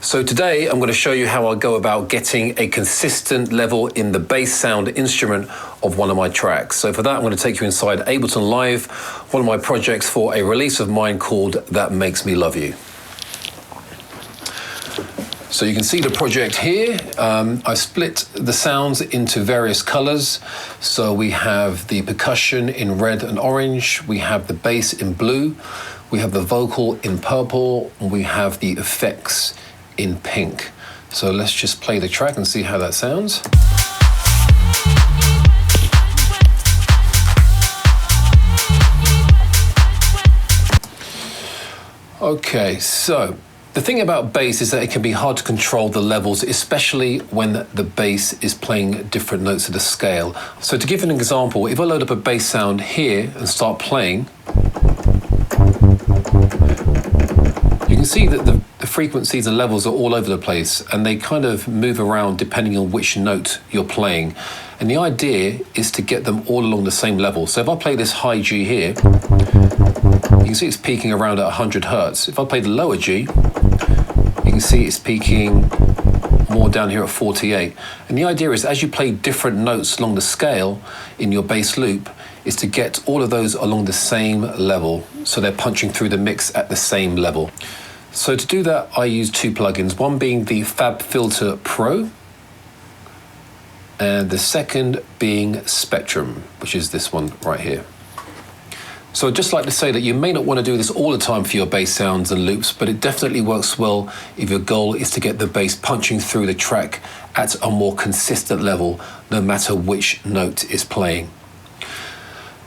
So today I'm going to show you how I go about getting a consistent level in the bass sound instrument of one of my tracks. So for that I'm going to take you inside Ableton Live, one of my projects for a release of mine called That Makes Me Love You. So you can see the project here. I've split the sounds into various colors. So we have the percussion in red and orange, we have the bass in blue, we have the vocal in purple, and we have the effects in pink. So let's just play the track and see how that sounds. Okay, so the thing about bass is that it can be hard to control the levels, especially when the bass is playing different notes of the scale. So to give you an example, if I load up a bass sound here and start playing, you can see that the frequencies and levels are all over the place and they kind of move around depending on which note you're playing. And the idea is to get them all along the same level. So if I play this high G here, you can see it's peaking around at 100 Hertz. If I play the lower G, you can see it's peaking more down here at 48. And the idea is as you play different notes along the scale in your bass loop, is to get all of those along the same level, so they're punching through the mix at the same level. So to do that, I use two plugins, one being the FabFilter Pro, and the second being Spectrum, which is this one right here. So I'd just like to say that you may not want to do this all the time for your bass sounds and loops, but it definitely works well if your goal is to get the bass punching through the track at a more consistent level, no matter which note is playing.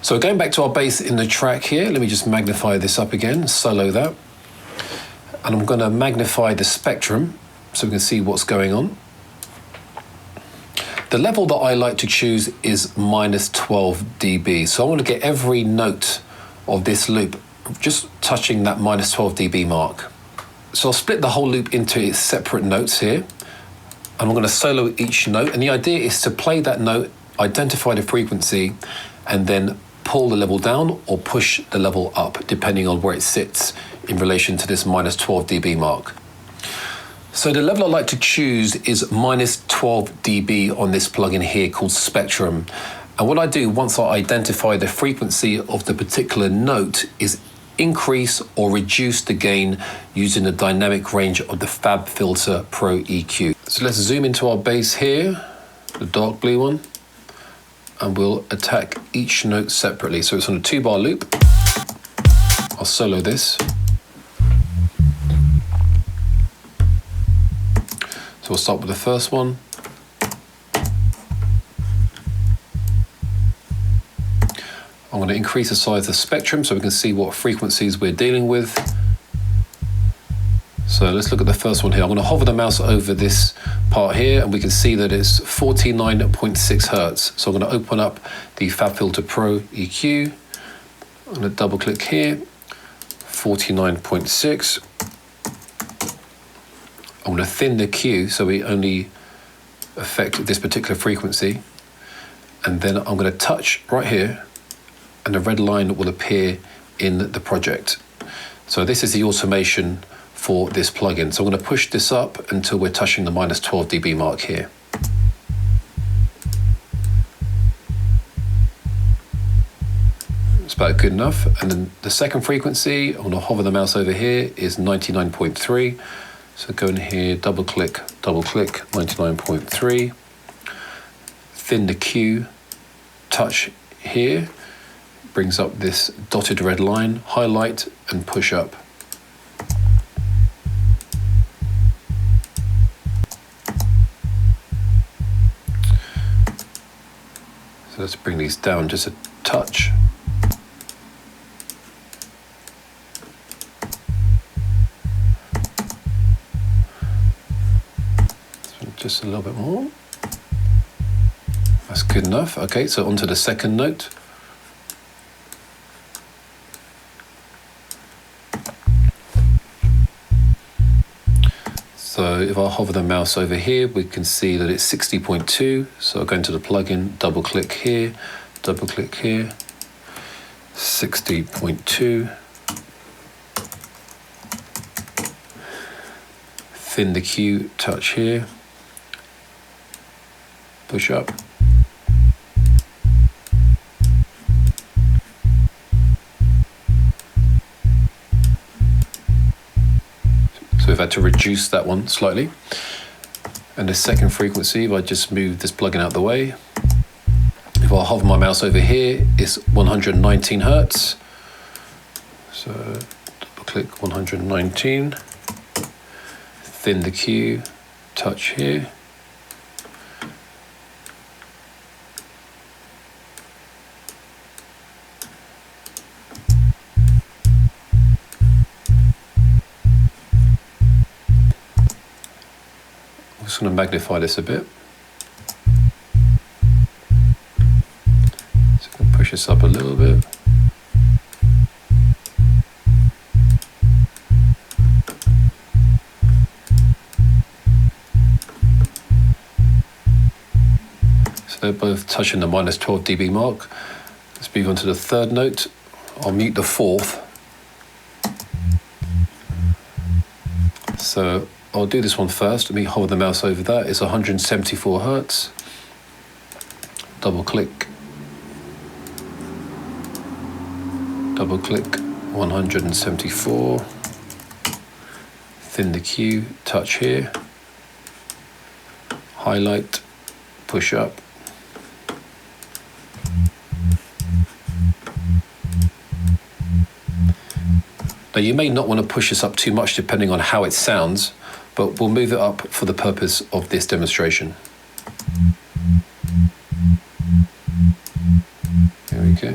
So going back to our bass in the track here, let me just magnify this up again, solo that. And I'm going to magnify the spectrum so we can see what's going on. The level that I like to choose is minus 12 dB. So I want to get every note of this loop just touching that minus 12 dB mark. So I'll split the whole loop into its separate notes here. And I'm going to solo each note. And the idea is to play that note, identify the frequency, and then pull the level down or push the level up, depending on where it sits in relation to this minus 12 dB mark. So the level I like to choose is minus 12 dB on this plugin here called Spectrum. And what I do once I identify the frequency of the particular note is increase or reduce the gain using the dynamic range of the FabFilter Pro EQ. So let's zoom into our bass here, the dark blue one, and we'll attack each note separately. So it's on a 2-bar loop. I'll solo this. So we'll start with the first one. I'm going to increase the size of the spectrum so we can see what frequencies we're dealing with. So let's look at the first one here. I'm going to hover the mouse over this part here and we can see that it's 49.6 Hertz. So I'm going to open up the FabFilter Pro EQ. I'm going to double click here, 49.6. I'm going to thin the Q so we only affect this particular frequency. And then I'm going to touch right here and the red line will appear in the project. So this is the automation for this plugin. So I'm going to push this up until we're touching the minus 12 dB mark here. It's about good enough. And then the second frequency, I'm going to hover the mouse over here, is 99.3. So go in here, double click, 99.3. Thin the Q, touch here, brings up this dotted red line, highlight and push up. So let's bring these down just a touch. Just a little bit more. That's good enough. Okay, so onto the second note. So if I hover the mouse over here, we can see that it's 60.2. So I'll go into the plugin, double click here, 60.2. thin the Q, touch here, push up. So we've had to reduce that one slightly. And the second frequency, if I just move this plugin out the way, if I hover my mouse over here, it's 119 Hertz. So double click 119, thin the Q, touch here. I'm just going to magnify this a bit. So I can push this up a little bit. So they're both touching the minus 12 dB mark. Let's move on to the third note. I'll mute the fourth. So I'll do this one first. Let me hover the mouse over that. It's 174 Hertz. Double click 174. Thin the Q, touch here. Highlight, push up. Now you may not want to push this up too much depending on how it sounds, but we'll move it up for the purpose of this demonstration. There we go.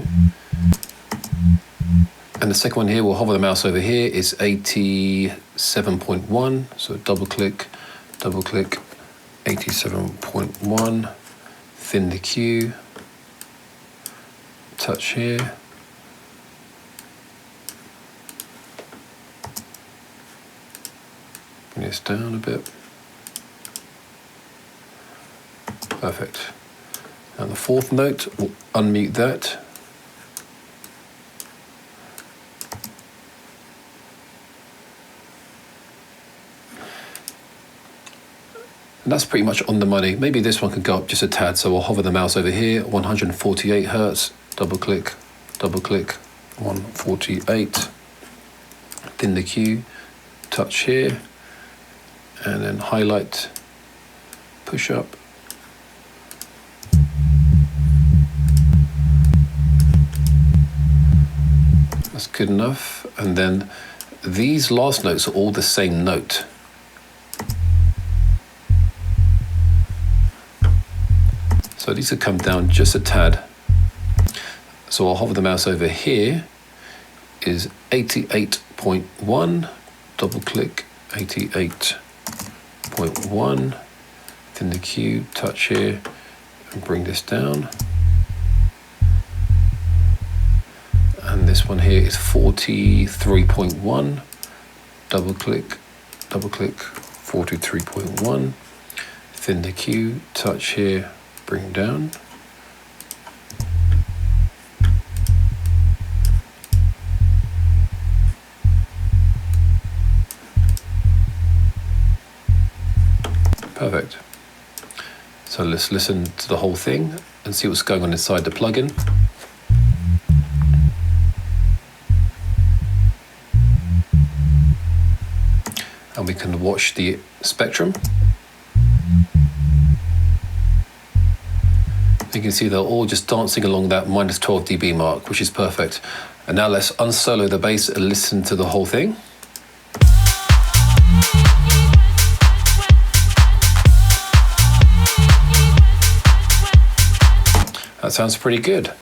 And the second one here, we'll hover the mouse over here, is 87.1. So double click, 87.1, thin the Q, touch here. Bring this down a bit. Perfect. And the fourth note, we'll unmute that. And that's pretty much on the money. Maybe this one could go up just a tad, so we'll hover the mouse over here, 148 Hertz, double click, 148, thin the Q, touch here, and then highlight, push up. That's good enough. And then these last notes are all the same note. So these will come down just a tad. So I'll hover the mouse over here, is 88.1, double click, 88.1, thin the Q, touch here, and bring this down. And this one here is 43.1, double click, 43.1, thin the Q, touch here, bring down. Perfect. So let's listen to the whole thing and see what's going on inside the plugin. And we can watch the spectrum. You can see they're all just dancing along that minus 12 dB mark, which is perfect. And now let's unsolo the bass and listen to the whole thing. That sounds pretty good.